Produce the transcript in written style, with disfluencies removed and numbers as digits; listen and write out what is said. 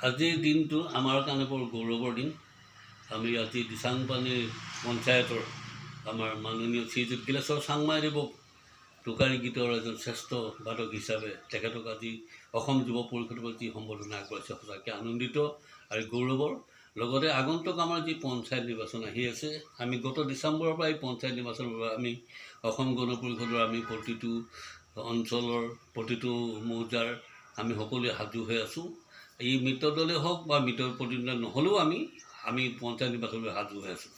আজিৰ দিনটো আমাৰ কাৰণে বৰ গৌৰৱৰ দিন। আমি আজি দিচাংপানী পঞ্চায়তৰ আমাৰ মাননীয় শ্ৰীযুত গিলেশ্বৰ চাংমাইদেৱক টোকাৰী গীতৰ এজন শ্ৰেষ্ঠ বাদক হিচাপে তেখেতক আজি অসম যুৱ পৰিষদৰ যি সম্বৰ্ধনা আগবঢ়াইছে সঁচাকৈ আনন্দিত আৰু গৌৰৱৰ। লগতে আগন্তুক আমাৰ যি পঞ্চায়ত নিৰ্বাচন আহি আছে, আমি গত ডিচেম্বৰৰ পৰা এই পঞ্চায়ত নিৰ্বাচনৰ বাবে আমি অসম গণ পৰিষদৰ আমি প্ৰতিটো অঞ্চলৰ প্ৰতিটো মৌজাৰ আমি সকলোৱে সাজু হৈ আছোঁ। এই মিত্ৰদলেই হওক বা মিত্ৰ প্ৰতিদ্বন্দ্বী নহ'লেও আমি পঞ্চায়ত নিৰ্বাচনলৈ সাজু হৈ আছোঁ।